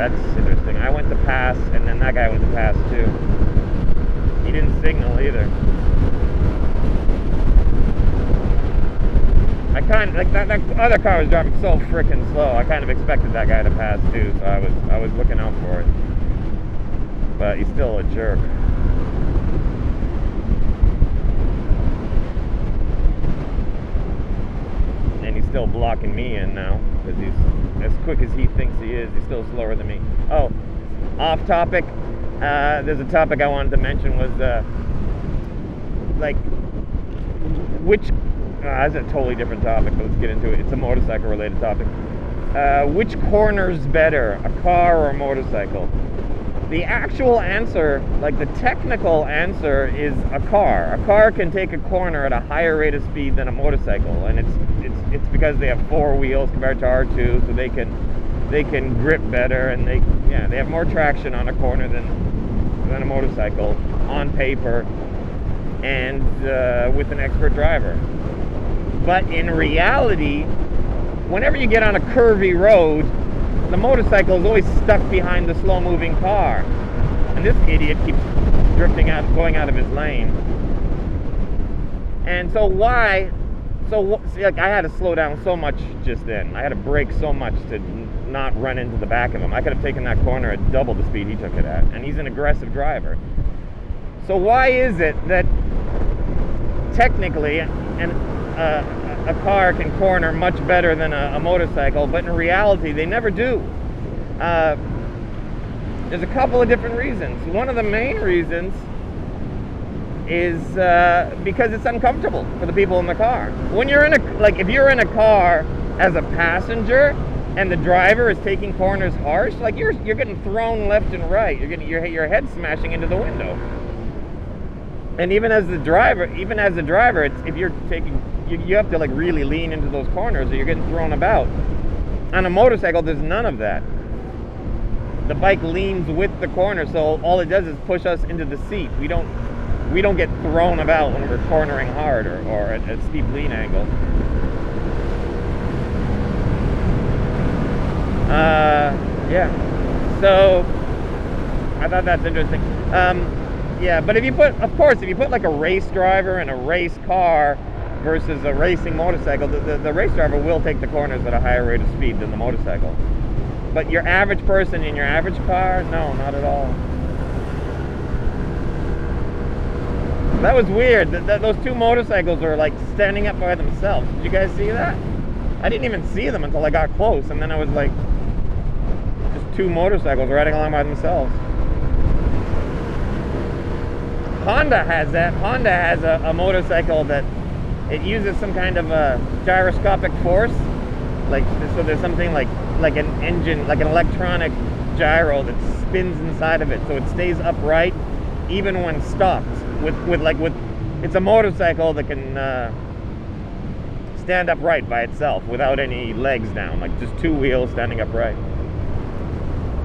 that's interesting. I went to pass, and then that guy went to pass too. He didn't signal either. I kind of, like, that other car was driving so freaking slow. I kind of expected that guy to pass too, so I was looking out for it. But he's still a jerk. And he's still blocking me in now, because he's, as quick as he thinks he is, he's still slower than me. Oh, off topic. There's a topic I wanted to mention was, like, which... that's a totally different topic, but let's get into it. It's a motorcycle-related topic. Which corner's better, a car or a motorcycle? The actual answer, like the technical answer, is a car. A car can take a corner at a higher rate of speed than a motorcycle, and it's because they have 4 wheels compared to R2, so they can grip better, and they have more traction on a corner than a motorcycle on paper, and with an expert driver. But in reality, whenever you get on a curvy road, the motorcycle is always stuck behind the slow-moving car. And this idiot keeps drifting out, going out of his lane. And so why? See, like, I had to slow down so much just then. I had to brake so much to not run into the back of him. I could have taken that corner at double the speed he took it at. And he's an aggressive driver. So why is it that technically, a car can corner much better than a motorcycle, but in reality they never do? There's a couple of different reasons. One of the main reasons is because it's uncomfortable for the people in the car. When you're if you're in a car as a passenger and the driver is taking corners harsh, like you're getting thrown left and right. You're getting your head smashing into the window. And even as the driver, it's, if you're taking, you have to like really lean into those corners or you're getting thrown about. On a motorcycle, there's none of that. The bike leans with the corner, so all it does is push us into the seat. We don't get thrown about when we're cornering hard or at a steep lean angle. Yeah. So I thought that's interesting. Yeah, but if you put like a race driver in a race car versus a racing motorcycle, the race driver will take the corners at a higher rate of speed than the motorcycle. But your average person in your average car, no, not at all. That was weird. Those 2 motorcycles are like standing up by themselves. Did you guys see that? I didn't even see them until I got close, and then I was like, just 2 motorcycles riding along by themselves. Honda has that. Honda has a motorcycle that it uses some kind of a gyroscopic force. Like, so there's something like an engine, like an electronic gyro that spins inside of it, so it stays upright even when stopped. It's a motorcycle that can stand upright by itself without any legs down, like just 2 wheels standing upright.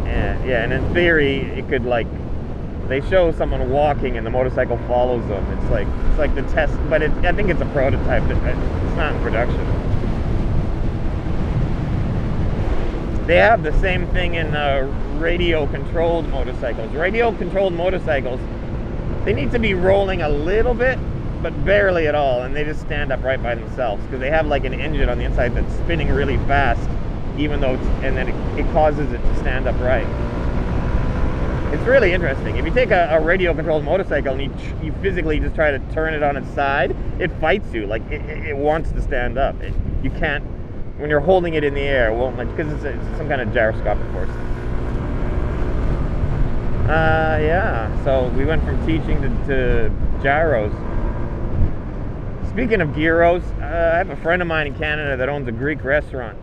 And in theory, it could, like, they show someone walking and the motorcycle follows them. It's like the test, but I think it's a prototype. It's not in production. They have the same thing in radio-controlled motorcycles. Radio-controlled motorcycles, they need to be rolling a little bit, but barely at all, and they just stand up right by themselves because they have like an engine on the inside that's spinning really fast, even though and then it causes it to stand upright. It's really interesting. If you take a radio-controlled motorcycle and you physically just try to turn it on its side, it fights you. Like it wants to stand up. You can't, when you're holding it in the air, it won't, because it's some kind of gyroscopic force. Yeah. So we went from teaching to gyros. Speaking of gyros, I have a friend of mine in Canada that owns a Greek restaurant,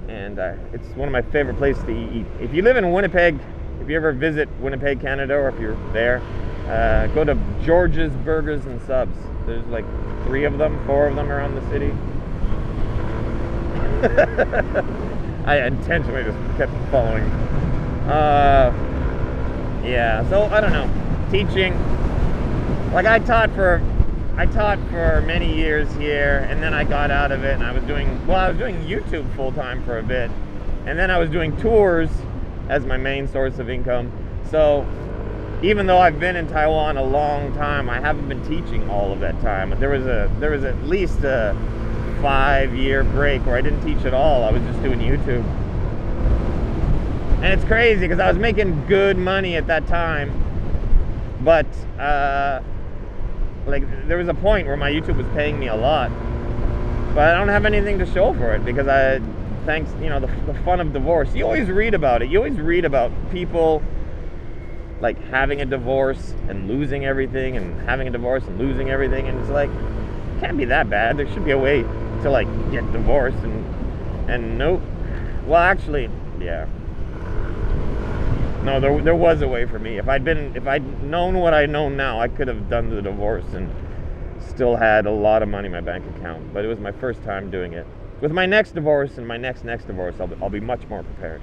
and it's one of my favorite places to eat. If you live in Winnipeg, if you ever visit Winnipeg, Canada, or if you're there, go to George's Burgers and Subs. There's like 4 of them around the city. I intentionally just kept following. Yeah, so I don't know. Teaching, like I taught for many years here, and then I got out of it, and I was doing YouTube full time for a bit, and then I was doing tours as my main source of income. So even though I've been in Taiwan a long time, I haven't been teaching all of that time. There was at least a 5-year break where I didn't teach at all. I was just doing YouTube. And it's crazy because I was making good money at that time, but like there was a point where my YouTube was paying me a lot, but I don't have anything to show for it because thanks, the fun of divorce. You always read about it. You always read about people like having a divorce and losing everything, and having a divorce and losing everything, and it's like, it can't be that bad. There should be a way to like get divorced, and nope. Well, actually, yeah. No, there was a way for me. If I'd known what I know now, I could have done the divorce and still had a lot of money in my bank account. But it was my first time doing it. With my next divorce and my next divorce, I'll be much more prepared.